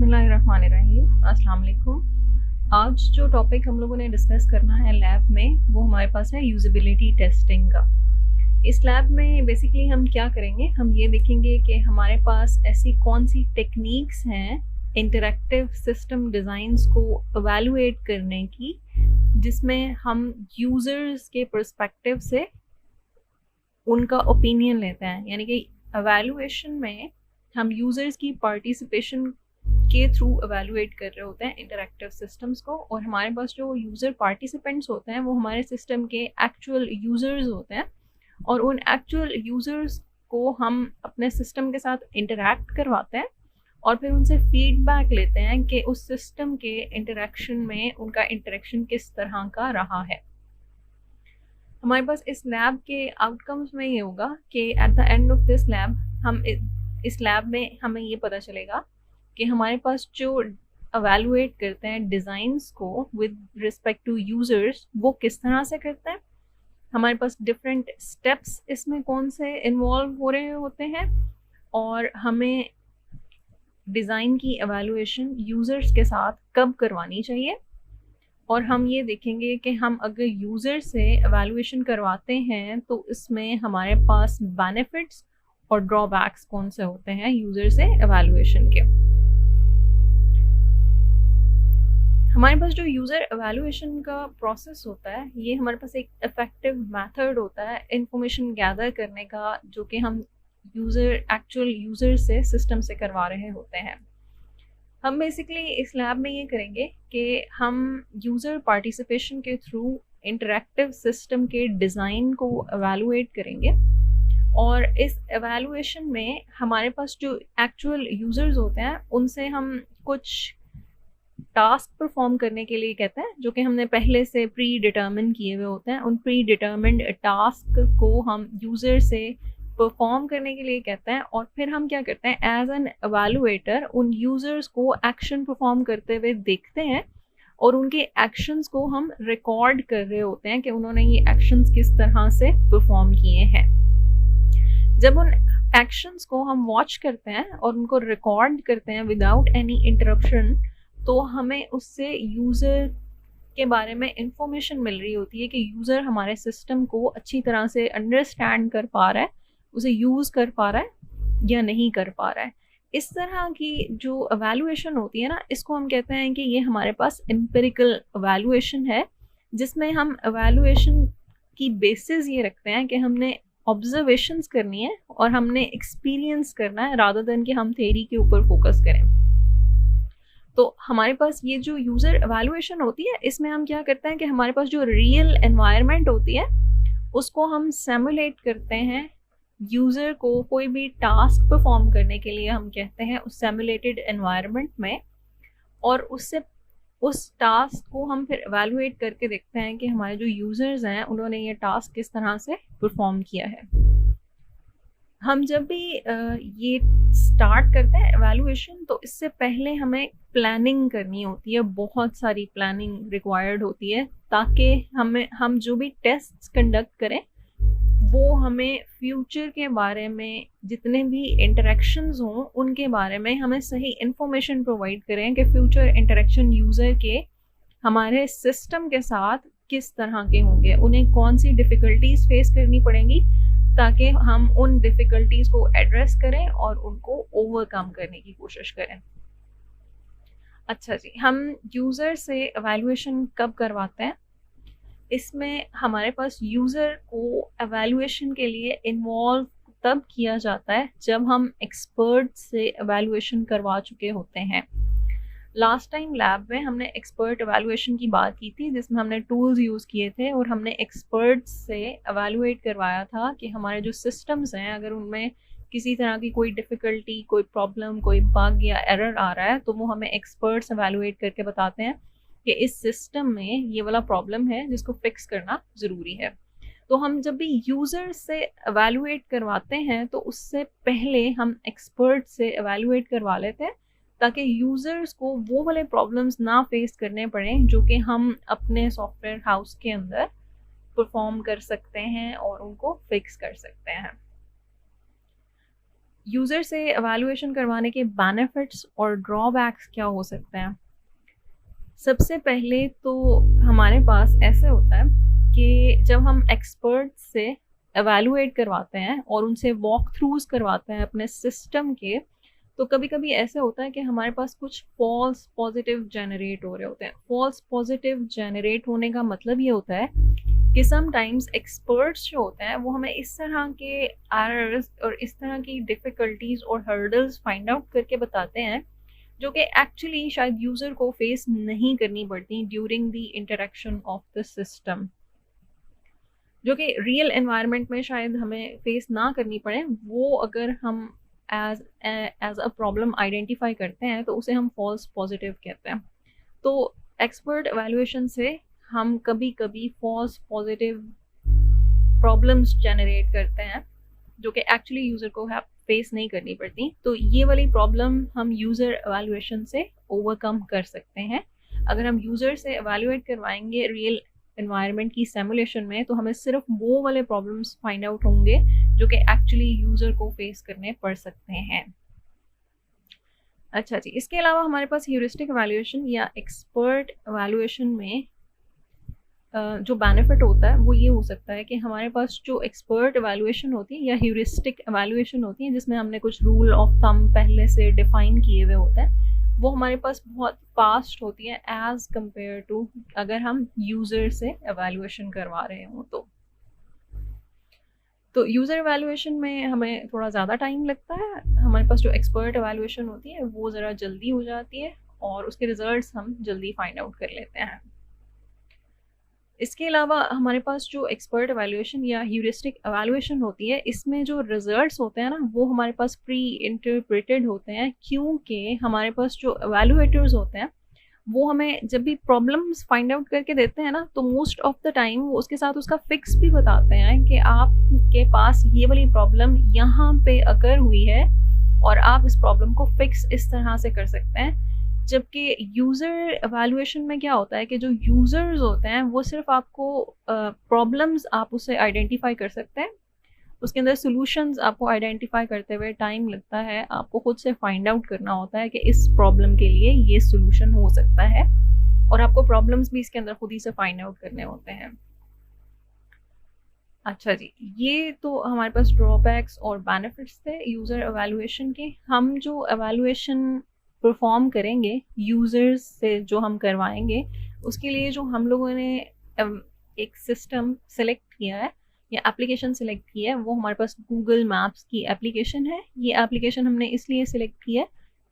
बिस्मिल्लाहिर्रहमानिर्रहीम। अस्सलाम वालेकुम। आज जो टॉपिक हम लोगों ने डिस्कस करना है लैब में, वो हमारे पास है यूजिबिलिटी टेस्टिंग का। इस लैब में बेसिकली हम क्या करेंगे, हम ये देखेंगे कि हमारे पास ऐसी कौन सी टेक्निक्स हैं इंटरैक्टिव सिस्टम डिज़ाइंस को एवेलुएट करने की, जिसमें हम यूज़र्स के पर्सपेक्टिव से उनका ओपिनियन लेते हैं। यानी कि एवेलुएशन में हम यूज़र्स की पार्टिसिपेशन के थ्रू एवेलुएट कर रहे होते हैं इंटरैक्टिव सिस्टम्स को, और हमारे पास जो यूज़र पार्टिसिपेंट्स होते हैं वो हमारे सिस्टम के एक्चुअल यूज़र्स होते हैं, और उन एक्चुअल यूज़र्स को हम अपने सिस्टम के साथ इंटरैक्ट करवाते हैं और फिर उनसे फीडबैक लेते हैं कि उस सिस्टम के इंटरैक्शन में उनका इंटरैक्शन किस तरह का रहा है। हमारे पास इस लैब के आउटकम्स में ये होगा कि at the end of this lab हम इस लैब में हमें ये पता चलेगा कि हमारे पास जो एवेलुएट करते हैं डिज़ाइंस को विद रिस्पेक्ट टू यूज़र्स, वो किस तरह से करते हैं, हमारे पास डिफरेंट स्टेप्स इसमें कौन से इन्वॉल्व हो रहे होते हैं, और हमें डिज़ाइन की एवेलुएशन यूज़र्स के साथ कब करवानी चाहिए। और हम ये देखेंगे कि हम अगर यूज़र से एवेलुएशन करवाते हैं तो इसमें हमारे पास बेनिफिट्स और ड्रॉबैक्स कौन से होते हैं यूज़र से एवेलुएशन के। हमारे पास जो यूज़र एवेलुएशन का प्रोसेस होता है, ये हमारे पास एक इफ़ेक्टिव मेथड होता है इंफॉर्मेशन गैदर करने का, जो कि हम एक्चुअल यूज़र से सिस्टम से करवा रहे होते हैं। हम बेसिकली इस लैब में ये करेंगे कि हम यूज़र पार्टिसिपेशन के थ्रू इंटरैक्टिव सिस्टम के डिज़ाइन को एवेलुएट करेंगे, और इस एवेलुएशन में हमारे पास जो एक्चुअल यूज़र्स होते हैं उनसे हम कुछ टास्क परफॉर्म करने के लिए कहते हैं, जो कि हमने पहले से प्री डिटर्मिन किए हुए होते हैं। उन प्री डिटर्मिन्ड टास्क को हम यूज़र से परफॉर्म करने के लिए कहते हैं, और फिर हम क्या करते हैं, एज एन एवेलुएटर उन यूज़र्स को एक्शन परफॉर्म करते हुए देखते हैं, और उनके एक्शंस को हम रिकॉर्ड कर रहे होते हैं कि उन्होंने ये एक्शंस किस तरह से परफॉर्म किए हैं। जब उन एक्शंस को हम वॉच करते हैं और उनको रिकॉर्ड करते हैं विदाउट एनी इंटरप्शन, तो हमें उससे यूज़र के बारे में इंफॉर्मेशन मिल रही होती है कि यूज़र हमारे सिस्टम को अच्छी तरह से अंडरस्टैंड कर पा रहा है, उसे यूज़ कर पा रहा है या नहीं कर पा रहा है। इस तरह की जो एवेलुएशन होती है ना, इसको हम कहते हैं कि ये हमारे पास एम्पिरिकल एवेलुएशन है, जिसमें हम एवेलुएशन की बेसिस ये रखते हैं कि हमने ऑब्जर्वेशंस करनी है और हमने एक्सपीरियंस करना है, रादर देन कि हम थ्योरी के ऊपर फोकस करें। तो हमारे पास ये जो यूज़र एवेलुएशन होती है, इसमें हम क्या करते हैं कि हमारे पास जो रियल एनवायरनमेंट होती है उसको हम सिमुलेट करते हैं। यूज़र को कोई भी टास्क परफॉर्म करने के लिए हम कहते हैं उस सिमुलेटेड एनवायरनमेंट में, और उससे उस टास्क को हम फिर एवेलुएट करके देखते हैं कि हमारे जो यूज़र्स हैं उन्होंने ये टास्क किस तरह से परफॉर्म किया है। हम जब भी ये स्टार्ट करते हैं एवेलुएशन, तो इससे पहले हमें प्लानिंग करनी होती है, बहुत सारी प्लानिंग रिक्वायर्ड होती है, ताकि हम जो भी टेस्ट्स कंडक्ट करें वो हमें फ्यूचर के बारे में, जितने भी इंटरेक्शंस हों उनके बारे में हमें सही इन्फॉर्मेशन प्रोवाइड करें कि फ्यूचर इंटरेक्शन यूज़र के हमारे सिस्टम के साथ किस तरह के होंगे, उन्हें कौन सी डिफ़िकल्टीज़ फेस करनी पड़ेंगी, ताकि हम उन डिफ़िकल्टीज़ को एड्रेस करें और उनको ओवरकम करने की कोशिश करें। अच्छा जी, हम यूज़र से एवेलुएशन कब करवाते हैं? इसमें हमारे पास यूज़र को एवेलुएशन के लिए इन्वॉल्व तब किया जाता है जब हम एक्सपर्ट से एवेलुएशन करवा चुके होते हैं। लास्ट टाइम लैब में हमने एक्सपर्ट एवेलुएशन की बात की थी, जिसमें हमने टूल्स यूज़ किए थे और हमने एक्सपर्ट्स से एवेलुएट करवाया था कि हमारे जो सिस्टम्स हैं, अगर उनमें किसी तरह की कोई डिफ़िकल्टी, कोई प्रॉब्लम, कोई बग या एरर आ रहा है, तो वो हमें एक्सपर्ट्स एवेलुएट करके बताते हैं कि इस सिस्टम में ये वाला प्रॉब्लम है जिसको फिक्स करना ज़रूरी है। तो हम जब भी यूज़र से एवेलुएट करवाते हैं तो उससे पहले हम एक्सपर्ट से एवेलुएट करवा लेते हैं, ताकि यूज़र्स को वो वाले प्रॉब्लम्स ना फेस करने पड़ें जो कि हम अपने सॉफ्टवेयर हाउस के अंदर परफॉर्म कर सकते हैं और उनको फिक्स कर सकते हैं। यूज़र से एवेलुएशन करवाने के बेनिफिट्स और ड्रॉबैक्स क्या हो सकते हैं? सबसे पहले तो हमारे पास ऐसे होता है कि जब हम एक्सपर्ट्स से एवेलुएट करवाते हैं और उनसे वॉक थ्रूज़ करवाते हैं अपने सिस्टम के, तो कभी-कभी ऐसा होता है कि हमारे पास कुछ फ़ॉल्स पॉज़िटिव जनरेट हो रहे होते हैं। फ़ॉल्स पॉज़िटिव जनरेट होने का मतलब ये होता है कि समटाइम्स एक्सपर्ट्स जो होते हैं वो हमें इस तरह के एरर्स और इस तरह की डिफ़िकल्टीज़ और हर्डल्स फाइंड आउट करके बताते हैं जो कि एक्चुअली शायद यूज़र को फेस नहीं करनी पड़ती during the interaction of the system, जो कि रियल एनवायरनमेंट में शायद हमें फेस ना करनी पड़े। वो अगर हम एज अ प्रॉब्लम आइडेंटिफाई करते हैं तो उसे हम फॉल्स पॉजिटिव कहते हैं। तो एक्सपर्ट एवेलुएशन से हम कभी कभी फॉल्स पॉजिटिव प्रॉब्लम्स जनरेट करते हैं जो कि एक्चुअली यूज़र को फेस नहीं करनी पड़ती। तो ये वाली प्रॉब्लम हम यूज़र एवेलुएशन से ओवरकम कर सकते हैं। अगर हम यूज़र से एवेलुएट करवाएंगे रियल एनवायरनमेंट की सिमुलेशन में तो हमें सिर्फ वो वाले प्रॉब्लम्स फाइंड आउट होंगे जो कि एक्चुअली यूज़र को फेस करने पड़ सकते हैं। अच्छा जी, इसके अलावा हमारे पास ह्यूरिस्टिक एवेलुएशन या एक्सपर्ट एवेलुएशन में जो बेनिफिट होता है वो ये हो सकता है कि हमारे पास जो एक्सपर्ट एवेलुएशन होती है या ह्यूरिस्टिक एवेलुएशन होती है जिसमें हमने कुछ रूल ऑफ थंब पहले से डिफाइन किए हुए होते हैं, वो हमारे पास बहुत फास्ट होती है एज कंपेयर टू अगर हम यूज़र से एवेलुएशन करवा रहे हों। तो यूज़र एवेलुएशन में हमें थोड़ा ज़्यादा टाइम लगता है, हमारे पास जो एक्सपर्ट एवेलुएशन होती है वो ज़रा जल्दी हो जाती है और उसके रिजल्ट्स हम जल्दी फाइंड आउट कर लेते हैं। इसके अलावा हमारे पास जो एक्सपर्ट एवेलुएशन या ह्यूरिस्टिक एवेलुएशन होती है इसमें जो रिजल्ट्स होते हैं ना वो हमारे पास प्री इंटरप्रेटेड होते हैं, क्योंकि हमारे पास जो एवेलुएटर्स होते हैं वो हमें जब भी प्रॉब्लम्स फाइंड आउट करके देते हैं ना तो मोस्ट ऑफ द टाइम वो उसके साथ उसका फिक्स भी बताते हैं कि आपके पास ये वाली प्रॉब्लम यहाँ पे अकर हुई है और आप इस प्रॉब्लम को फिक्स इस तरह से कर सकते हैं। जबकि यूज़र एवेलुएशन में क्या होता है कि जो यूज़र्स होते हैं वो सिर्फ आपको प्रॉब्लम्स आप उससे आइडेंटिफाई कर सकते हैं, उसके अंदर सॉल्यूशंस आपको आइडेंटिफाई करते हुए टाइम लगता है, आपको खुद से फाइंड आउट करना होता है कि इस प्रॉब्लम के लिए ये सॉल्यूशन हो सकता है और आपको प्रॉब्लम्स भी इसके अंदर खुद ही से फाइंड आउट करने होते हैं। अच्छा जी, ये तो हमारे पास ड्रॉबैक्स और बेनिफिट्स थे यूज़र एवेलुएशन के। हम जो एवेलुएशन परफॉर्म करेंगे यूज़र्स से जो हम करवाएंगे उसके लिए जो हम लोगों ने एक सिस्टम सेलेक्ट किया है या एप्लीकेशन सेलेक्ट की है वो हमारे पास गूगल मैप्स की एप्लीकेशन है। ये एप्लीकेशन हमने इसलिए सेलेक्ट की है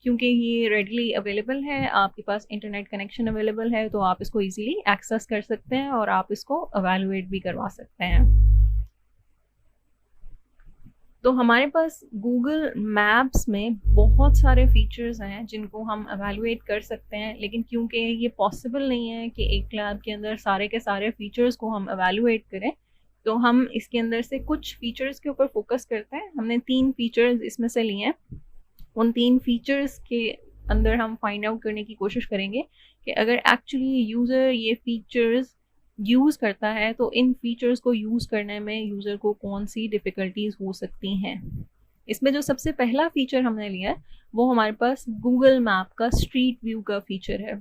क्योंकि ये रेडली अवेलेबल है, आपके पास इंटरनेट कनेक्शन अवेलेबल है तो आप इसको इजीली एक्सेस कर सकते हैं और आप इसको एवेलुएट भी करवा सकते हैं। तो हमारे पास गूगल मैप्स में बहुत सारे फीचर्स हैं जिनको हम एवेलुएट कर सकते हैं, लेकिन क्योंकि ये पॉसिबल नहीं है कि एक लैब के अंदर सारे के सारे फीचर्स को हम एवेलुएट करें, तो हम इसके अंदर से कुछ फीचर्स के ऊपर फोकस करते हैं। हमने 3 फीचर्स इसमें से लिए हैं। उन 3 फीचर्स के अंदर हम फाइंड आउट करने की कोशिश करेंगे कि अगर एक्चुअली यूज़र ये फीचर्स यूज़ करता है तो इन फीचर्स को यूज़ करने में यूज़र को कौन सी डिफ़िकल्टीज़ हो सकती हैं। इसमें जो सबसे पहला फीचर हमने लिया है वो हमारे पास गूगल मैप का स्ट्रीट व्यू का फीचर है।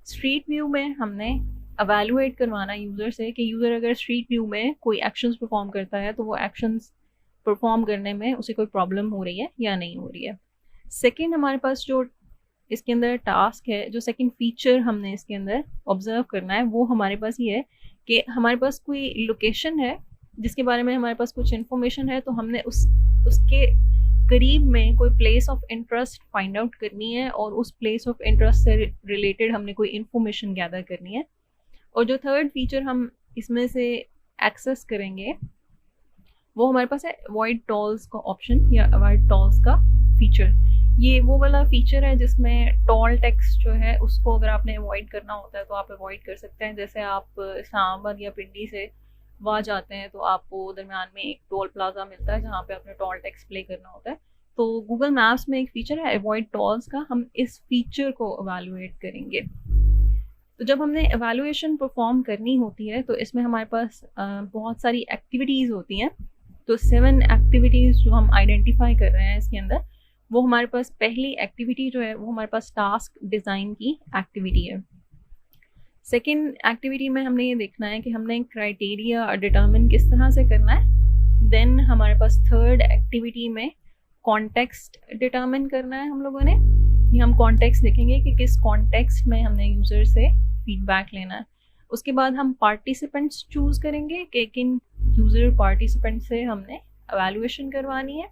स्ट्रीट व्यू में हमने एवेलुएट करवाना यूज़र से कि यूज़र अगर स्ट्रीट व्यू में कोई एक्शंस परफॉर्म करता है तो वो एक्शंस परफॉर्म करने में उसे कोई प्रॉब्लम हो रही है या नहीं हो रही है। सेकंड हमारे पास जो इसके अंदर टास्क है, जो सेकंड फीचर हमने इसके अंदर ऑब्जर्व करना है वो हमारे पास ये है कि हमारे पास कोई लोकेशन है जिसके बारे में हमारे पास कुछ इन्फॉर्मेशन है, तो हमने उसके करीब में कोई place of interest find out करनी है और उस प्लेस ऑफ इंटरेस्ट से रिलेटेड हमने कोई इन्फॉर्मेशन गैदर करनी है। और जो थर्ड फीचर हम इसमें से एक्सेस करेंगे वो हमारे पास है अवॉइड टॉल्स का ऑप्शन या अवॉइड टॉल्स का फीचर। ये वो वाला फीचर है जिसमें टॉल टेक्स्ट जो है उसको अगर आपने अवॉइड करना होता है तो आप अवॉइड कर सकते हैं। जैसे आप इस्लामाबाद या पिंडी से वहाँ जाते हैं तो आपको दरमियान में एक टोल प्लाजा मिलता है जहाँ पे आपने टॉल टैक्स प्ले करना होता है। तो गूगल मैप्स में एक फ़ीचर है अवॉइड टॉल्स का, हम इस फीचर को एवेलुएट करेंगे। तो जब हमने एवेलुएशन परफॉर्म करनी होती है तो इसमें हमारे पास बहुत सारी एक्टिविटीज़ होती हैं। तो 7 एक्टिविटीज़ जो हम आइडेंटिफाई कर रहे हैं इसके अंदर, वो हमारे पास पहली एक्टिविटी जो है वो हमारे पास टास्क डिज़ाइन की एक्टिविटी है। सेकेंड एक्टिविटी में हमने ये देखना है कि हमने क्राइटेरिया डिटर्मिन किस तरह से करना है। देन हमारे पास थर्ड एक्टिविटी में कॉन्टेक्स्ट डिटर्मिन करना है हम लोगों ने। ये हम कॉन्टेक्स्ट देखेंगे कि किस कॉन्टेक्स्ट में हमने यूज़र से फीडबैक लेना है। उसके बाद हम पार्टिसिपेंट्स चूज़ करेंगे कि किन यूज़र पार्टिसिपेंट से हमने एवेलुएशन करवानी है।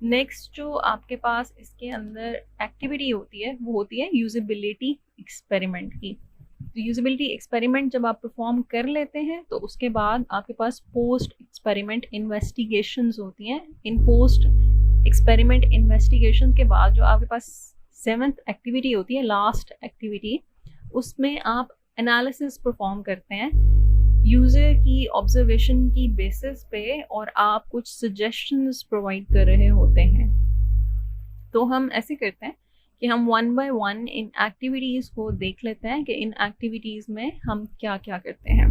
नेक्स्ट जो आपके पास इसके अंदर एक्टिविटी होती है वो होती है यूजेबिलिटी एक्सपेरिमेंट की। तो यूजेबिलिटी एक्सपेरिमेंट जब आप परफॉर्म कर लेते हैं तो उसके बाद आपके पास पोस्ट एक्सपेरिमेंट इन्वेस्टिगेशंस होती हैं। इन पोस्ट एक्सपेरिमेंट इन्वेस्टिगेशन के बाद जो आपके पास 7th एक्टिविटी होती है, लास्ट एक्टिविटी, उसमें आप एनालिसिस परफॉर्म करते हैं यूज़र की ऑब्जर्वेशन की बेसिस पे और आप कुछ सजेशंस प्रोवाइड कर रहे होते हैं। तो हम ऐसे करते हैं कि हम 1 by 1 इन एक्टिविटीज़ को देख लेते हैं कि इन एक्टिविटीज़ में हम क्या क्या करते हैं।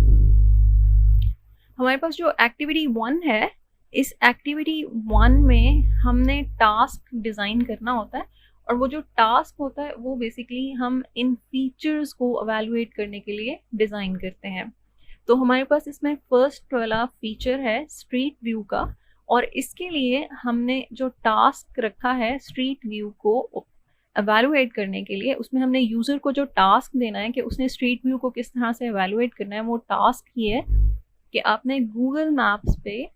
हमारे पास जो एक्टिविटी 1 है, इस एक्टिविटी 1 में हमने टास्क डिज़ाइन करना होता है और वो जो टास्क होता है वो बेसिकली हम इन फीचर्स को एवेलुएट करने के लिए डिज़ाइन करते हैं। तो हमारे पास इसमें फर्स्ट वाला फीचर है स्ट्रीट व्यू का, और इसके लिए हमने जो टास्क रखा है स्ट्रीट व्यू को एवेलुएट करने के लिए, उसमें हमने यूज़र को जो टास्क देना है कि उसने स्ट्रीट व्यू को किस तरह से एवेलुएट करना है, वो टास्क ये है कि आपने गूगल मैप्स पे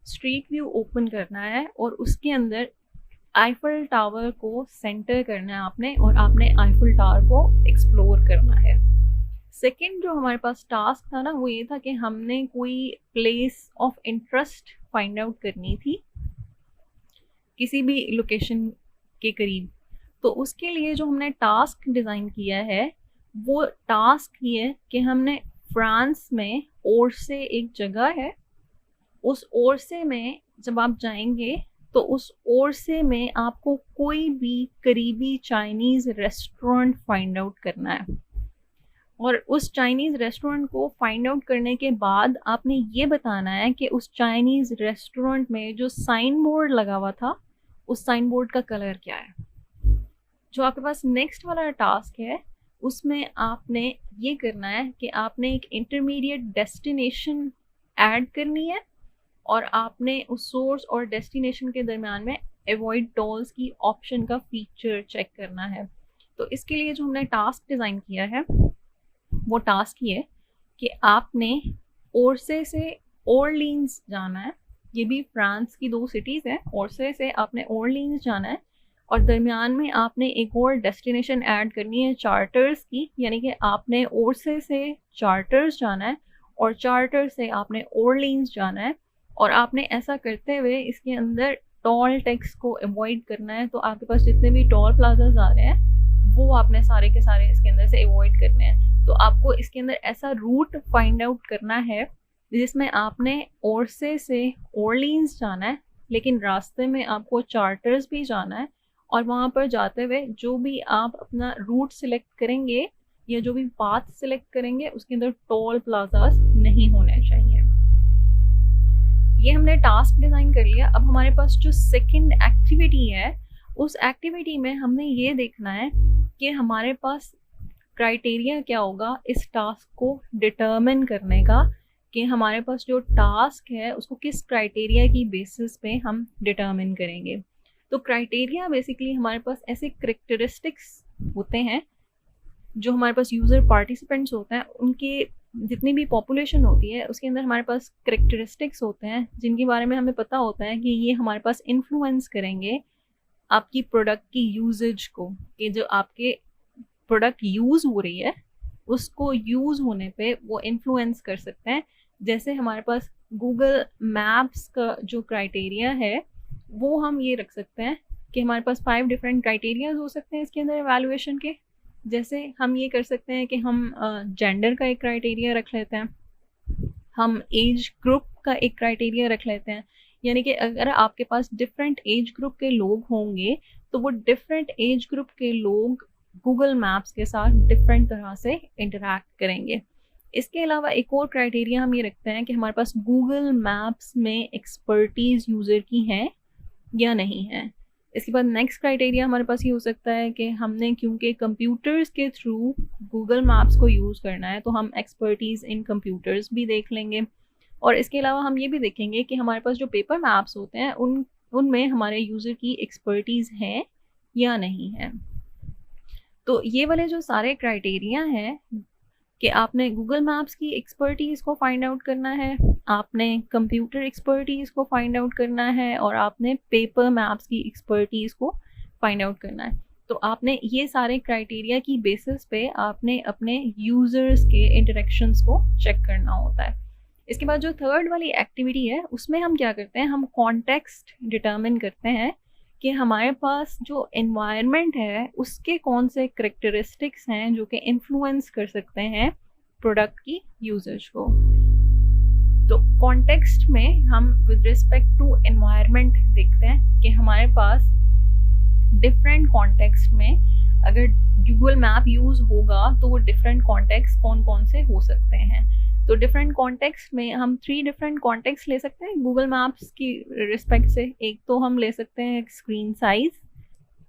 स्ट्रीट व्यू ओपन करना है और उसके अंदर आईफल टावर को सेंटर करना है आपने, और आपने आईफल टावर को एक्सप्लोर करना है। सेकेंड जो हमारे पास टास्क था ना, वो ये था कि हमने कोई place of interest find out करनी थी किसी भी लोकेशन के करीब। तो उसके लिए जो हमने टास्क डिज़ाइन किया है वो टास्क ये है कि हमने फ्रांस में ओर्से एक जगह है, उस ओर्से में जब आप जाएंगे तो उस ओर्से में आपको कोई भी करीबी चाइनीज़ रेस्टोरेंट फाइंड आउट करना है, और उस चाइनीज़ रेस्टोरेंट को फाइंड आउट करने के बाद आपने ये बताना है कि उस चाइनीज़ रेस्टोरेंट में जो साइन बोर्ड लगा हुआ था उस साइन बोर्ड का कलर क्या है। जो आपके पास नेक्स्ट वाला टास्क है उसमें आपने ये करना है कि आपने एक इंटरमीडिएट डेस्टिनेशन ऐड करनी है और आपने उस सोर्स और डेस्टिनेशन के दरम्यान में अवॉइड टोल्स की ऑप्शन का फीचर चेक करना है। तो इसके लिए जो हमने टास्क डिज़ाइन किया है वो टास्क ये कि आपने ओर्से से ओरलीन्स जाना है। ये भी फ्रांस की 2 सिटीज़ हैं। ओर्से से आपने ओरलीन्स जाना है और दरमियान में आपने एक और डेस्टिनेशन ऐड करनी है चार्टर्स की, यानी कि आपने ओर्से से चार्टर्स जाना है और चार्टर से आपने ओरलीन्स जाना है, और आपने ऐसा करते हुए इसके अंदर टॉल टैक्स को अवॉइड करना है। तो आपके पास जितने भी टॉल प्लाजाज आ रहे हैं वो आपने सारे के सारे इसके अंदर से अवॉइड करने हैं। तो आपको इसके अंदर ऐसा रूट फाइंड आउट करना है जिसमें आपने ओर्से से ओरलीन्स जाना है, लेकिन रास्ते में आपको चार्टर्स भी जाना है, और वहाँ पर जाते हुए जो भी आप अपना रूट सिलेक्ट करेंगे या जो भी पाथ सिलेक्ट करेंगे उसके अंदर टोल प्लाजास नहीं होने चाहिए। ये हमने टास्क डिज़ाइन कर लिया। अब हमारे पास जो सेकंड एक्टिविटी है उस एक्टिविटी में हमने ये देखना है कि हमारे पास क्राइटेरिया क्या होगा इस टास्क को डिटर्मिन करने का, कि हमारे पास जो टास्क है उसको किस क्राइटेरिया की बेसिस पे हम डिटर्मिन करेंगे। तो क्राइटेरिया बेसिकली हमारे पास ऐसे करेक्टरिस्टिक्स होते हैं जो हमारे पास यूज़र पार्टिसिपेंट्स होते हैं, उनके जितनी भी पॉपुलेशन होती है उसके अंदर हमारे पास करेक्टरिस्टिक्स होते हैं जिनके बारे में हमें पता होता है कि ये हमारे पास इन्फ्लुएंस करेंगे आपकी प्रोडक्ट की यूजेज को, कि जो आपके प्रोडक्ट यूज़ हो रही है उसको यूज़ होने पे वो इन्फ्लुएंस कर सकते हैं। जैसे हमारे पास गूगल मैप्स का जो क्राइटेरिया है वो हम ये रख सकते हैं कि हमारे पास 5 डिफरेंट क्राइटेरियाज हो सकते हैं इसके अंदर एवेलुएशन के। जैसे हम ये कर सकते हैं कि हम जेंडर का एक क्राइटेरिया रख लेते हैं, हम एज ग्रुप का एक क्राइटेरिया रख लेते हैं, यानी कि अगर आपके पास डिफरेंट एज ग्रुप के लोग होंगे तो वो डिफरेंट एज ग्रुप के लोग गूगल मैप्स के साथ डिफरेंट तरह से इंटरैक्ट करेंगे। इसके अलावा एक और क्राइटेरिया हम ये रखते हैं कि हमारे पास गूगल मैप्स में एक्सपर्टीज़ यूज़र की है या नहीं है। इसके बाद नेक्स्ट क्राइटेरिया हमारे पास ये हो सकता है कि हमने क्योंकि कंप्यूटर्स के थ्रू गूगल मैप्स को यूज़ करना है तो हम एक्सपर्टीज़ इन कंप्यूटर्स भी देख लेंगे। और इसके अलावा हम ये भी देखेंगे कि हमारे पास जो पेपर मैप्स होते हैं उनमें हमारे यूज़र की एक्सपर्टीज़ है या नहीं है। तो ये वाले जो सारे क्राइटेरिया हैं कि आपने गूगल मैप्स की एक्सपर्टीज़ को फाइंड आउट करना है, आपने कंप्यूटर एक्सपर्टीज़ को फाइंड आउट करना है और आपने पेपर मैप्स की एक्सपर्टीज़ को फाइंड आउट करना है। तो आपने ये सारे क्राइटेरिया की बेसिस पे आपने अपने यूज़र्स के इंटरेक्शंस को चेक करना होता है। इसके बाद जो थर्ड वाली एक्टिविटी है उसमें हम क्या करते हैं, हम कॉन्टेक्स्ट डिटर्मिन करते हैं कि हमारे पास जो एनवायरनमेंट है उसके कौन से करेक्टरिस्टिक्स हैं जो कि इन्फ्लुएंस कर सकते हैं प्रोडक्ट की यूजेज को। तो कॉन्टेक्स्ट में हम विद रिस्पेक्ट टू एनवायरनमेंट देखते हैं कि हमारे पास डिफरेंट कॉन्टेक्स्ट में अगर गूगल मैप यूज़ होगा तो वो डिफरेंट कॉन्टेक्स्ट कौन कौन से हो सकते हैं। तो डिफरेंट कॉन्टेक्स्ट में हम 3 डिफरेंट कॉन्टेक्स्ट ले सकते हैं गूगल मैप्स की रिस्पेक्ट से। एक तो हम ले सकते हैं स्क्रीन साइज़,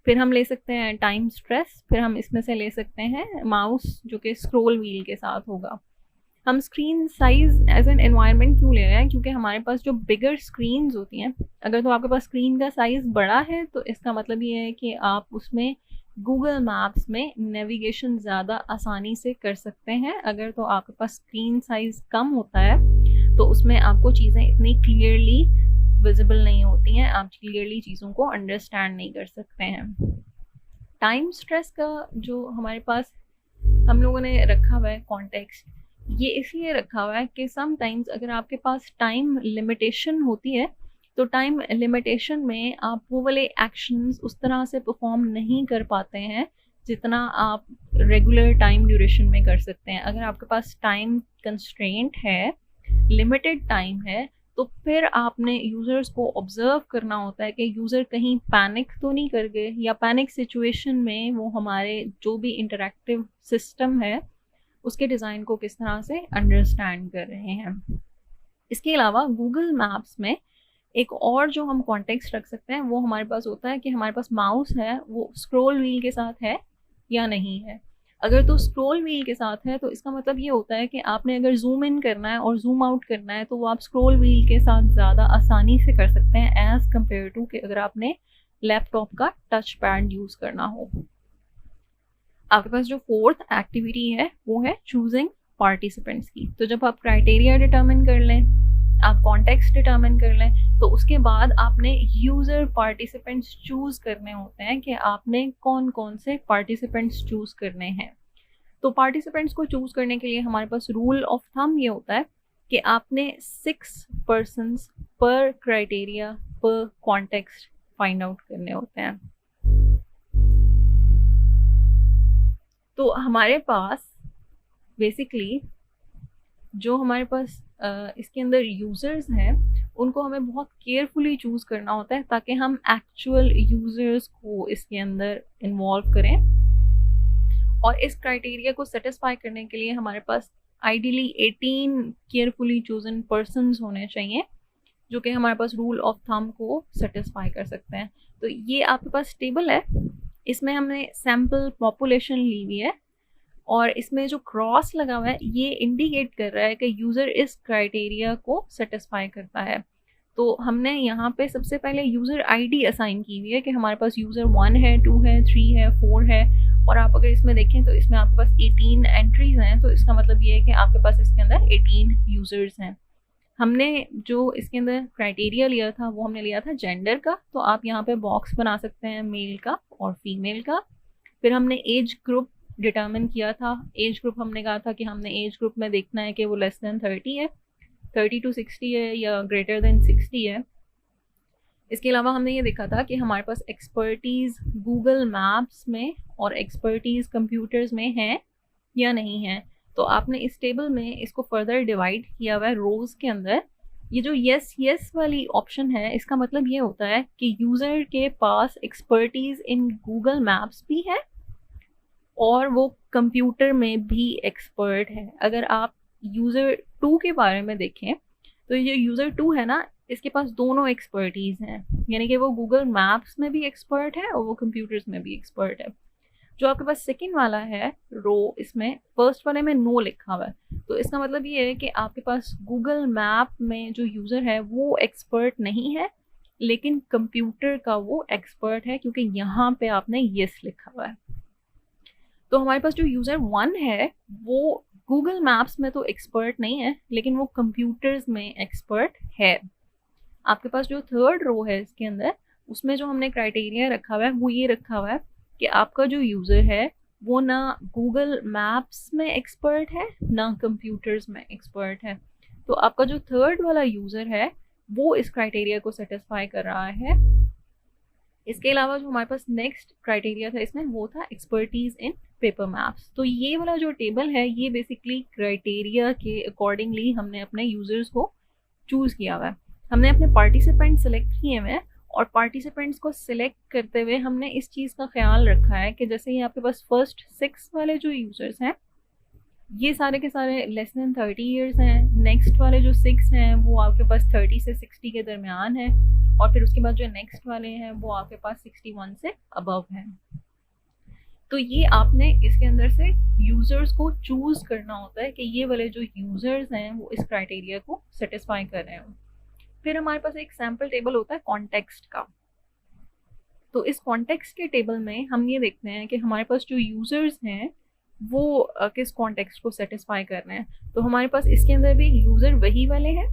फिर हम ले सकते हैं टाइम स्ट्रेस, फिर हम इसमें से ले सकते हैं माउस जो कि स्क्रॉल व्हील के साथ होगा। हम screen size as an environment क्यों ले रहे हैं, क्योंकि हमारे पास जो बिगर स्क्रीन्स होती हैं, अगर तो आपके पास स्क्रीन का साइज़ बड़ा है तो इसका मतलब ये है कि आप उसमें गूगल मैप्स में नेविगेशन ज़्यादा आसानी से कर सकते हैं। अगर तो आपके पास स्क्रीन साइज़ कम होता है तो उसमें आपको चीज़ें इतनी क्लियरली विजिबल नहीं होती हैं, आप क्लियरली चीज़ों को अंडरस्टैंड नहीं कर सकते हैं। टाइम स्ट्रेस का जो हमारे पास हम लोगों ने रखा हुआ है कॉन्टेक्स्ट, ये इसलिए रखा हुआ है कि समटाइम्स अगर आपके पास टाइम लिमिटेशन होती है तो टाइम लिमिटेशन में आप वो वाले एक्शंस उस तरह से परफॉर्म नहीं कर पाते हैं जितना आप रेगुलर टाइम ड्यूरेशन में कर सकते हैं। अगर आपके पास टाइम कंस्ट्रेंट है, लिमिटेड टाइम है, तो फिर आपने यूज़र्स को ऑब्जर्व करना होता है कि यूज़र कहीं पैनिक तो नहीं कर गए, या पैनिक सिचुएशन में वो हमारे जो भी इंटरैक्टिव सिस्टम है उसके डिज़ाइन को किस तरह से अंडरस्टैंड कर रहे हैं। इसके अलावा गूगल मैप्स में एक और जो हम कॉन्टेक्स्ट रख सकते हैं वो हमारे पास होता है कि हमारे पास माउस है वो स्क्रॉल व्हील के साथ है या नहीं है। अगर तो स्क्रॉल व्हील के साथ है तो इसका मतलब ये होता है कि आपने अगर जूम इन करना है और जूम आउट करना है तो वो आप स्क्रॉल व्हील के साथ ज़्यादा आसानी से कर सकते हैं एज़ कम्पेयर टू कि अगर आपने लैपटॉप का टच पैड यूज़ करना हो। आपके पास जो फोर्थ एक्टिविटी है वो है चूजिंग पार्टिसिपेंट्स की। तो जब आप क्राइटेरिया डिटर्मिन कर लें, आप कॉन्टेक्स्ट डिटर्मिन कर लें, तो उसके बाद आपने यूज़र पार्टिसिपेंट्स चूज़ करने होते हैं कि आपने कौन कौन से पार्टिसिपेंट्स चूज़ करने हैं। तो पार्टिसिपेंट्स को चूज़ करने के लिए हमारे पास रूल ऑफ थंब ये होता है कि आपने 6 पर्सन्स पर क्राइटेरिया पर कॉन्टेक्स्ट फाइंड आउट करने होते हैं। तो हमारे पास बेसिकली जो हमारे पास इसके अंदर यूज़र्स हैं उनको हमें बहुत केयरफुली चूज़ करना होता है ताकि हम एक्चुअल यूज़र्स को इसके अंदर इन्वॉल्व करें। और इस क्राइटेरिया को सेटिस्फाई करने के लिए हमारे पास आइडियली 18 केयरफुली चूजन पर्सन्स होने चाहिए जो कि हमारे पास रूल ऑफ थंब को सेटिस्फाई कर सकते हैं। तो ये आपके पास टेबल है, इसमें हमने सैम्पल पॉपुलेशन ली हुई है और इसमें जो क्रॉस लगा हुआ है ये इंडिकेट कर रहा है कि यूज़र इस क्राइटेरिया को सेटिस्फाई करता है। तो हमने यहाँ पे सबसे पहले यूज़र आईडी असाइन की हुई है कि हमारे पास यूज़र 1 है, 2 है, 3 है, 4 है। और आप अगर इसमें देखें तो इसमें आपके पास 18 एंट्रीज हैं, तो इसका मतलब ये है कि आपके पास इसके अंदर 18 यूज़र्स हैं। हमने जो इसके अंदर क्राइटेरिया लिया था वो हमने लिया था जेंडर का, तो आप यहाँ पे बॉक्स बना सकते हैं मेल का और फीमेल का। फिर हमने एज ग्रुप डिटर्मिन किया था। एज ग्रुप हमने कहा था कि हमने एज ग्रुप में देखना है कि वो लेस देन 30 है, 30 to 60 है या ग्रेटर देन 60 है। इसके अलावा हमने ये देखा था कि हमारे पास एक्सपर्टीज़ गूगल मैप्स में और एक्सपर्टीज़ कंप्यूटर्स में है या नहीं है। तो आपने इस टेबल में इसको फर्दर डिवाइड किया हुआ है रोज़ के अंदर। ये जो यस यस वाली ऑप्शन है इसका मतलब ये होता है कि यूज़र के पास एक्सपर्टीज़ इन गूगल मैप्स भी है और वो कंप्यूटर में भी एक्सपर्ट है। अगर आप यूज़र 2 के बारे में देखें तो ये यूज़र 2 है ना, इसके पास दोनों एक्सपर्टीज़ हैं, यानी कि वो गूगल मैप्स में भी एक्सपर्ट है और वो कंप्यूटर्स में भी एक्सपर्ट है। जो आपके पास सेकंड वाला है रो, इसमें फर्स्ट वाले में नो लिखा हुआ है, तो इसका मतलब ये है कि आपके पास गूगल मैप में जो यूज़र है वो एक्सपर्ट नहीं है, लेकिन कंप्यूटर का वो एक्सपर्ट है, क्योंकि यहाँ पे आपने येस लिखा हुआ है। तो हमारे पास जो यूज़र 1 है वो गूगल मैप्स में तो एक्सपर्ट नहीं है, लेकिन वो कंप्यूटर्स में एक्सपर्ट है। आपके पास जो थर्ड रो है इसके अंदर, उसमें जो हमने क्राइटेरिया रखा हुआ है वो ये रखा हुआ है कि आपका जो यूज़र है वो ना गूगल मैप्स में एक्सपर्ट है ना कंप्यूटर्स में एक्सपर्ट है। तो आपका जो थर्ड वाला यूज़र है वो इस क्राइटेरिया को सेटिस्फाई कर रहा है। इसके अलावा जो हमारे पास नेक्स्ट क्राइटेरिया था इसमें वो था एक्सपर्टीज़ इन पेपर मैप्स। तो ये वाला जो टेबल है ये बेसिकली क्राइटेरिया के अकॉर्डिंगली हमने अपने यूज़र्स को चूज़ किया हुआ है। हमने अपने पार्टिसिपेंट सेलेक्ट किए हुए हैं और पार्टिसिपेंट्स को सिलेक्ट करते हुए हमने इस चीज़ का ख्याल रखा है कि जैसे ये आपके पास फर्स्ट 6 वाले जो यूज़र्स हैं ये सारे के सारे लेस देन 30 ईयर्स हैं, नेक्स्ट वाले जो 6 हैं वो आपके पास 30 से 60 के दरमियान है, और फिर उसके बाद जो नेक्स्ट वाले हैं वो आपके पास 61 से अबव हैं। तो ये आपने इसके अंदर से यूज़र्स को चूज़ करना होता है कि ये वाले जो यूज़र्स हैं वो इस क्राइटेरिया को सेटिस्फाई कर रहे हो। फिर हमारे पास एक सैम्पल टेबल होता है कॉन्टेक्स्ट का। तो इस कॉन्टेक्स्ट के टेबल में हम ये देखते हैं कि हमारे पास जो यूज़र्स हैं वो किस कॉन्टेक्स्ट को सेटिस्फाई कर रहे हैं। तो हमारे पास इसके अंदर भी यूज़र वही वाले हैं,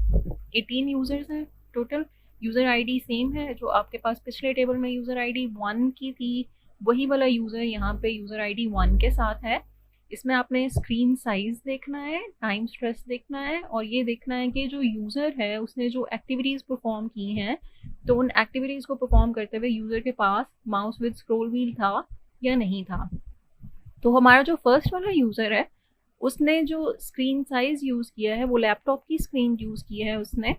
18 यूज़र्स हैं टोटल। यूज़र आईडी सेम है जो आपके पास पिछले टेबल में यूज़र आईडी 1 की थी, वही वाला यूज़र यहाँ पे यूज़र आईडी 1 के साथ है। इसमें आपने स्क्रीन साइज़ देखना है, टाइम स्ट्रेस देखना है, और ये देखना है कि जो यूज़र है उसने जो एक्टिविटीज़ परफॉर्म की हैं तो उन एक्टिविटीज़ को परफॉर्म करते हुए यूज़र के पास माउस विद स्क्रॉल व्हील था या नहीं था। तो हमारा जो फर्स्ट वाला यूज़र है उसने जो स्क्रीन साइज़ यूज़ किया है वो लैपटॉप की स्क्रीन यूज़ की है उसने,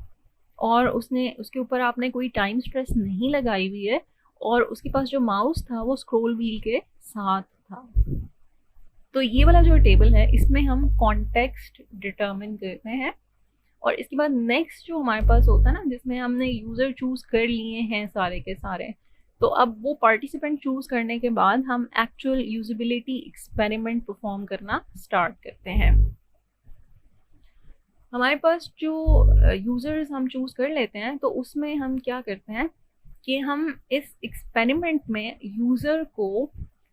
और उसने उसके ऊपर आपने कोई टाइम स्ट्रेस नहीं लगाई हुई है, और उसके पास जो माउस था वो स्क्रॉल व्हील के साथ था। तो ये वाला जो टेबल है इसमें हम कॉन्टेक्स्ट डिटरमिन करते हैं, और इसके बाद नेक्स्ट जो हमारे पास होता है ना जिसमें हमने यूज़र चूज़ कर लिए हैं सारे के सारे, तो अब वो पार्टिसिपेंट चूज़ करने के बाद हम एक्चुअल यूजेबिलिटी एक्सपेरिमेंट परफॉर्म करना स्टार्ट करते हैं। हमारे पास जो यूज़र्स हम चूज़ कर लेते हैं तो उसमें हम क्या करते हैं कि हम इस एक्सपेरिमेंट में यूज़र को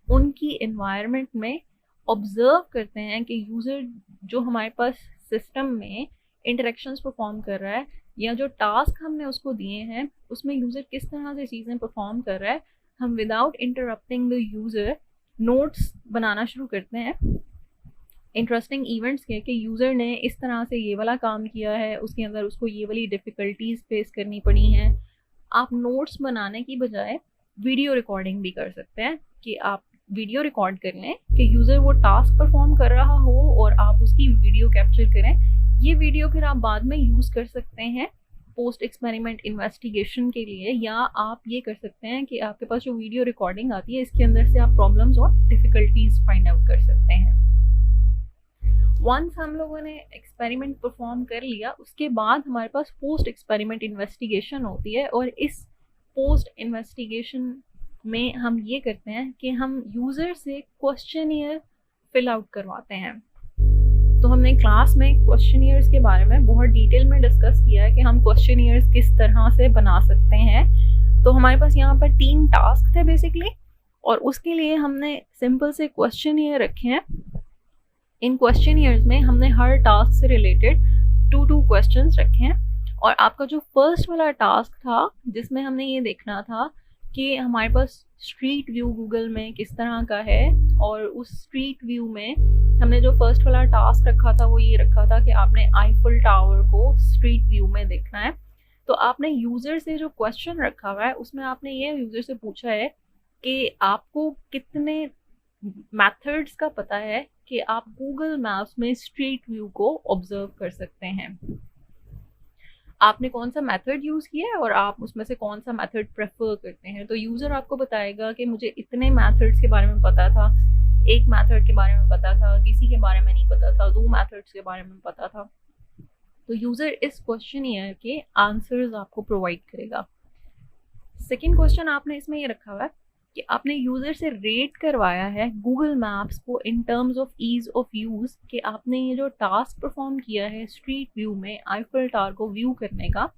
उनकी एनवायरनमेंट में ऑब्ज़र्व करते हैं कि यूज़र जो हमारे पास सिस्टम में इंटरेक्शंस परफॉर्म कर रहा है या जो टास्क हमने उसको दिए हैं उसमें यूज़र किस तरह से चीज़ें परफॉर्म कर रहा है, हम without interrupting the user notes बनाना शुरू करते हैं इंटरेस्टिंग इवेंट्स के कि यूज़र ने इस तरह से ये वाला काम किया है, उसके अंदर उसको ये वाली डिफ़िकल्टीज़ फेस करनी पड़ी हैं। आप नोट्स बनाने की बजाय वीडियो रिकॉर्डिंग भी कर सकते हैं कि आप वीडियो रिकॉर्ड कर लें कि यूज़र वो टास्क परफॉर्म कर रहा हो और आप उसकी वीडियो कैप्चर करें। ये वीडियो फिर आप बाद में यूज़ कर सकते हैं पोस्ट एक्सपेरिमेंट इन्वेस्टिगेशन के लिए, या आप ये कर सकते हैं कि आपके पास जो वीडियो रिकॉर्डिंग आती है इसके अंदर से आप प्रॉब्लम्स और डिफ़िकल्टीज़ फाइंड आउट कर सकते हैं। वंस हम लोगों ने एक्सपेरिमेंट परफॉर्म कर लिया उसके बाद हमारे पास पोस्ट एक्सपेरिमेंट इन्वेस्टिगेशन होती है, और इस पोस्ट इन्वेस्टिगेशन में हम ये करते हैं कि हम यूज़र से क्वेश्चनियर फिल आउट करवाते हैं। तो हमने क्लास में क्वेश्चनियर्स के बारे में बहुत डिटेल में डिस्कस किया है कि हम क्वेश्चनियर्स किस तरह से बना सकते हैं। तो हमारे पास यहाँ पर 3 टास्क थे बेसिकली, और उसके लिए हमने सिंपल से क्वेश्चनियर रखे हैं। इन क्वेश्चनियर्स में हमने हर टास्क से रिलेटेड 2 क्वेश्चंस रखे हैं, और आपका जो फर्स्ट वाला टास्क था जिसमें हमने ये देखना था कि हमारे पास स्ट्रीट व्यू गूगल में किस तरह का है, और उस स्ट्रीट व्यू में हमने जो फर्स्ट वाला टास्क रखा था वो ये रखा था कि आपने आईफिल टावर को स्ट्रीट व्यू में देखना है। तो आपने यूज़र से जो क्वेश्चन रखा हुआ है उसमें आपने ये यूज़र से पूछा है कि आपको कितने मेथड्स का पता है कि आप गूगल मैप्स में स्ट्रीट व्यू को ऑब्जर्व कर सकते हैं। आपने कौन सा मेथड यूज़ किया है और आप उसमें से कौन सा मेथड प्रेफर करते हैं। तो यूज़र आपको बताएगा कि मुझे इतने मेथड्स के बारे में पता था, एक मेथड के बारे में पता था, किसी के बारे में नहीं पता था, 2 मेथड्स के बारे में पता था। तो यूज़र इस क्वेश्चनियर के आंसर्स आपको प्रोवाइड करेगा। सेकेंड क्वेश्चन आपने इसमें ये रखा हुआ है कि आपने यूज़र से रेट करवाया है गूगल मैप्स को in terms of ease of use, कि आपने ये जो टास्क परफॉर्म किया है स्ट्रीट व्यू में आईफिल टावर को व्यू करने का,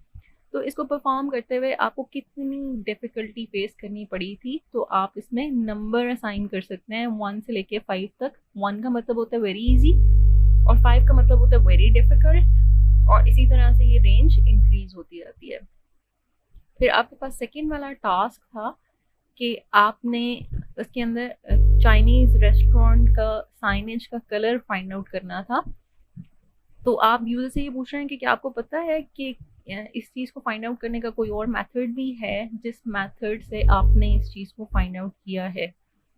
तो इसको परफॉर्म करते हुए आपको कितनी डिफ़िकल्टी फेस करनी पड़ी थी। तो आप इसमें नंबर असाइन कर सकते हैं 1 से लेके 5 तक। 1 का मतलब होता है वेरी इजी और 5 का मतलब होता है वेरी डिफ़िकल्ट, और इसी तरह से ये रेंज इंक्रीज होती रहती है। फिर आपके पास सेकेंड वाला टास्क था कि आपने उसके अंदर चाइनीज़ रेस्टोरेंट का साइनेज का कलर फाइंड आउट करना था। तो आप यूज़र से ये पूछ रहे हैं कि क्या आपको पता है कि इस चीज़ को फाइंड आउट करने का कोई और मेथड भी है जिस मेथड से आपने इस चीज़ को फाइंड आउट किया है।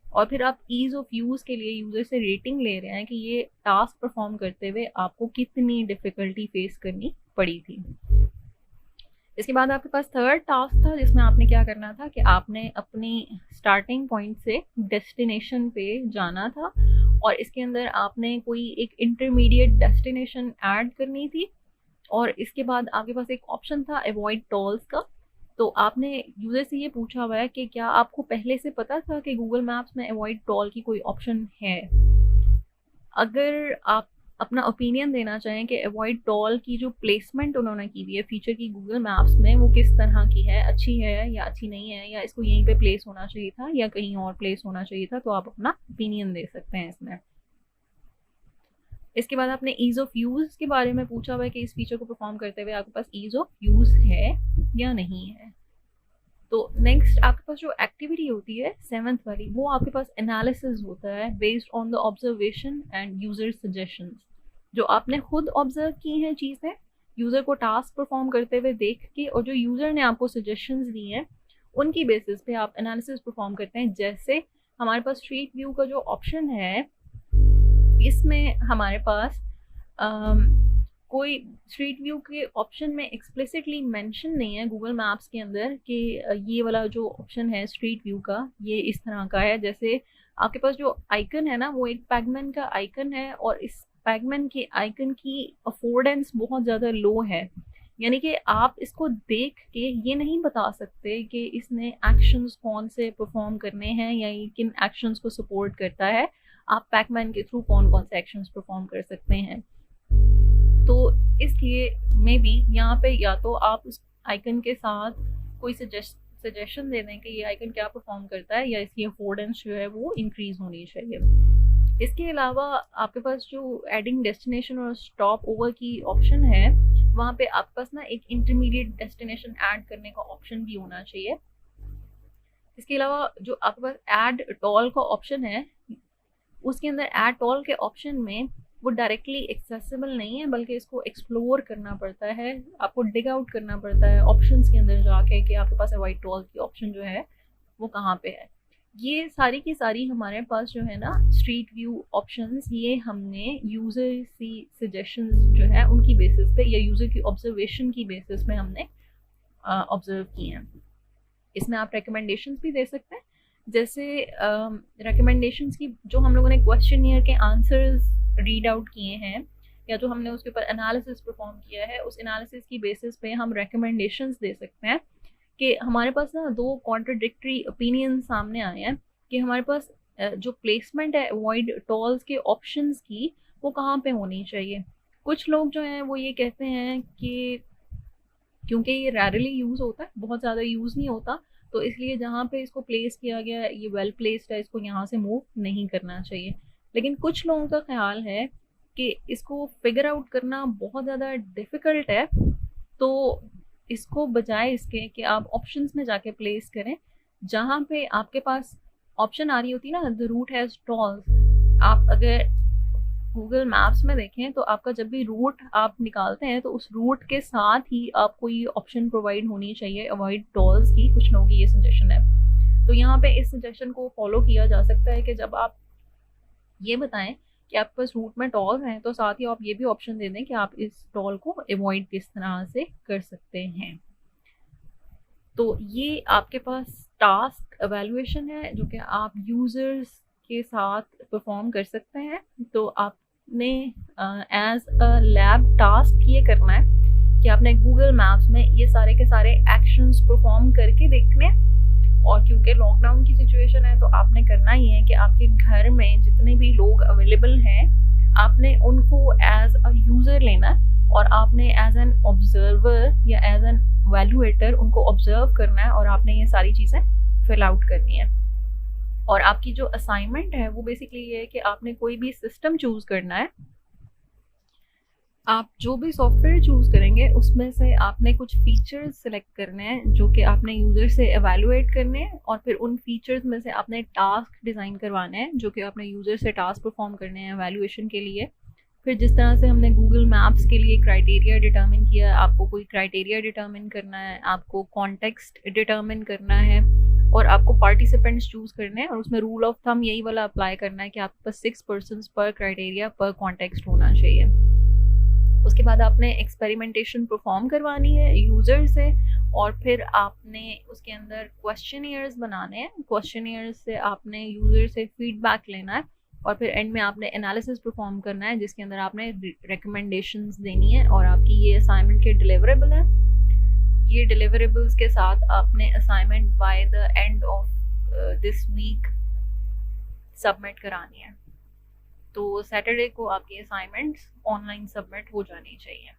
और फिर आप ईज़ ऑफ यूज़ के लिए यूज़र से रेटिंग ले रहे हैं कि ये टास्क परफॉर्म करते हुए आपको कितनी डिफ़िकल्टी फेस करनी पड़ी थी। इसके बाद आपके पास थर्ड टास्क था जिसमें आपने क्या करना था कि आपने अपनी स्टार्टिंग पॉइंट से डेस्टिनेशन पे जाना था, और इसके अंदर आपने कोई एक इंटरमीडिएट डेस्टिनेशन ऐड करनी थी। और इसके बाद आपके पास एक ऑप्शन था अवॉइड टोल्स का। तो आपने यूज़र से ये पूछा हुआ है कि क्या आपको पहले से पता था कि गूगल मैप्स में अवॉइड टोल की कोई ऑप्शन है। अगर आप अपना ओपिनियन देना चाहें कि अवॉइड टोल की जो प्लेसमेंट उन्होंने की हुई है फीचर की गूगल मैप्स में, वो किस तरह की है, अच्छी है या अच्छी नहीं है, या इसको यहीं पे प्लेस होना चाहिए था या कहीं और प्लेस होना चाहिए था, तो आप अपना ओपिनियन दे सकते हैं इसमें। इसके बाद आपने ईज़ ऑफ यूज़ के बारे में पूछा हुआ है कि इस फीचर को परफॉर्म करते हुए आपके पास ईज़ ऑफ यूज़ है या नहीं है। तो नेक्स्ट आपके पास जो एक्टिविटी होती है 7th वाली, वो आपके पास एनालिसिस होता है based on the observation end user suggestions. जो आपने खुद ऑब्जर्व की हैं चीज़ें यूज़र को टास्क परफॉर्म करते हुए देख के, और जो यूज़र ने आपको सजेशंस दी हैं उनकी बेसिस पे आप एनालिसिस परफॉर्म करते हैं। जैसे हमारे पास स्ट्रीट व्यू का जो ऑप्शन है, इसमें हमारे पास कोई स्ट्रीट व्यू के ऑप्शन में एक्सप्लिसिटली मेंशन नहीं है गूगल मैप्स के अंदर कि ये वाला जो ऑप्शन है स्ट्रीट व्यू का ये इस तरह का है। जैसे आपके पास जो आइकन है ना, वो एक पैगमैन का आइकन है, और इस पैगमैन के आइकन की अफोर्डेंस बहुत ज़्यादा लो है। यानी कि आप इसको देख के ये नहीं बता सकते कि इसने एक्शंस कौन से परफॉर्म करने हैं या ये किन एक्शंस को सपोर्ट करता है। आप पैगमैन के थ्रू कौन कौन से एक्शंस परफॉर्म कर सकते हैं। तो इसलिए मे बी यहाँ पे या तो आप उस आइकन के साथ कोई सजेशन दे दें कि ये आइकन क्या परफॉर्म करता है, या इसकी अफोर्डेंस जो है वो इंक्रीज होनी चाहिए। इसके अलावा आपके पास जो एडिंग डेस्टिनेशन और स्टॉप ओवर की ऑप्शन है, वहाँ पे आपके पास ना एक इंटरमीडिएट डेस्टिनेशन ऐड करने का ऑप्शन भी होना चाहिए। इसके अलावा जो आपके पास ऐड टोल का ऑप्शन है, उसके अंदर ऐड टोल के ऑप्शन में वो डायरेक्टली एक्सेसिबल नहीं है, बल्कि इसको एक्सप्लोर करना पड़ता है, आपको डिग आउट करना पड़ता है ऑप्शंस के अंदर जाके कि आपके पास अवॉइड टोल की ऑप्शन जो है वो कहाँ पे है। ये सारी की सारी हमारे पास जो है ना स्ट्रीट व्यू ऑप्शंस, ये हमने यूज़र की सजेशंस जो है उनकी बेसिस पे या यूज़र की ऑब्जर्वेशन की बेसिस पे हमने ऑब्जर्व किए हैं। इसमें आप रिकमेंडेशंस भी दे सकते हैं। जैसे रिकमेंडेशंस की जो हम लोगों ने क्वेश्चनियर के आंसर्स रीड आउट किए हैं, या जो हमने उसके ऊपर एनालिसिस परफॉर्म किया है, उस एनालिसिस की बेसिस पे हम रिकमेंडेशंस दे सकते हैं कि हमारे पास ना 2 कॉन्ट्रडिक्टरी ओपिनियन सामने आए हैं कि हमारे पास जो प्लेसमेंट है अवॉइड टोल्स के ऑप्शंस की, वो कहाँ पे होनी चाहिए। कुछ लोग जो हैं वो ये कहते हैं कि क्योंकि ये रेयरली यूज़ होता है, बहुत ज़्यादा यूज़ नहीं होता, तो इसलिए जहाँ पे इसको प्लेस किया गया ये वेल प्लेस्ड है, इसको यहाँ से मूव नहीं करना चाहिए। लेकिन कुछ लोगों का ख्याल है कि इसको फिगर आउट करना बहुत ज़्यादा डिफ़िकल्ट है, तो इसको बजाय इसके कि आप ऑप्शंस में जाके प्लेस करें, जहाँ पे आपके पास ऑप्शन आ रही होती है ना द रूट हैज़ टोल्स। आप अगर गूगल मैप्स में देखें तो आपका जब भी रूट आप निकालते हैं तो उस रूट के साथ ही आपको ये ऑप्शन प्रोवाइड होनी चाहिए अवॉइड टोल्स की। कुछ लोगों की ये सजेशन है, तो यहाँ पे इस सजेशन को फॉलो किया जा सकता है कि जब आप ये बताएं कि आपके पास रूट में टोल्स हैं, तो साथ ही आप ये भी ऑप्शन दे दें कि आप इस टोल को अवॉइड किस तरह से कर सकते हैं। तो ये आपके पास टास्क एवेल्युएशन है जो कि आप यूज़र्स के साथ परफॉर्म कर सकते हैं। तो आपने एज अ लैब टास्क ये करना है कि आपने गूगल मैप्स में ये सारे के सारे एक्शंस परफॉर्म करके देखने हैं। और क्योंकि लॉकडाउन की सिचुएशन है तो आपने करना ही है कि आपके घर में जितने भी लोग अवेलेबल हैं आपने उनको एज अ यूज़र लेना है और आपने एज एन ऑब्जर्वर या एज एन वैल्यूएटर उनको ऑब्जर्व करना है और आपने ये सारी चीज़ें फिल आउट करनी है। और आपकी जो असाइनमेंट है वो बेसिकली ये है कि आपने कोई भी सिस्टम चूज़ करना है। आप जो भी सॉफ्टवेयर चूज़ करेंगे उसमें से आपने कुछ फीचर्स सेलेक्ट करने हैं जो कि आपने यूज़र से एवेलुएट करने हैं और फिर उन फीचर्स में से आपने टास्क डिज़ाइन करवाने हैं जो कि आपने यूज़र से टास्क परफॉर्म करने हैं एवेलुएशन के लिए। फिर जिस तरह से हमने गूगल मैप्स के लिए क्राइटेरिया डिटर्मिन किया, आपको कोई क्राइटेरिया डिटर्मिन करना है, आपको कॉन्टेक्स्ट डिटर्मिन करना है और आपको पार्टिसिपेंट्स चूज़ करने हैं और उसमें रूल ऑफ थंब यही वाला अप्लाई करना है कि आपके पास 6 पर्सन्स पर क्राइटेरिया पर कॉन्टेक्स्ट होना चाहिए। उसके बाद आपने एक्सपेरिमेंटेशन परफॉर्म करवानी है यूज़र से और फिर आपने उसके अंदर क्वेश्चनियर्स बनाने हैं। क्वेश्चनियर्स से आपने यूज़र से फीडबैक लेना है और फिर एंड में आपने एनालिसिस परफॉर्म करना है जिसके अंदर आपने रिकमेंडेशंस देनी है और आपकी ये असाइनमेंट के डिलीवरेबल है। ये डिलीवरेबल्स के साथ आपने assignment by the end of this week submit करानी है। तो सैटरडे को आपकी असाइनमेंट्स ऑनलाइन सबमिट हो जानी चाहिए।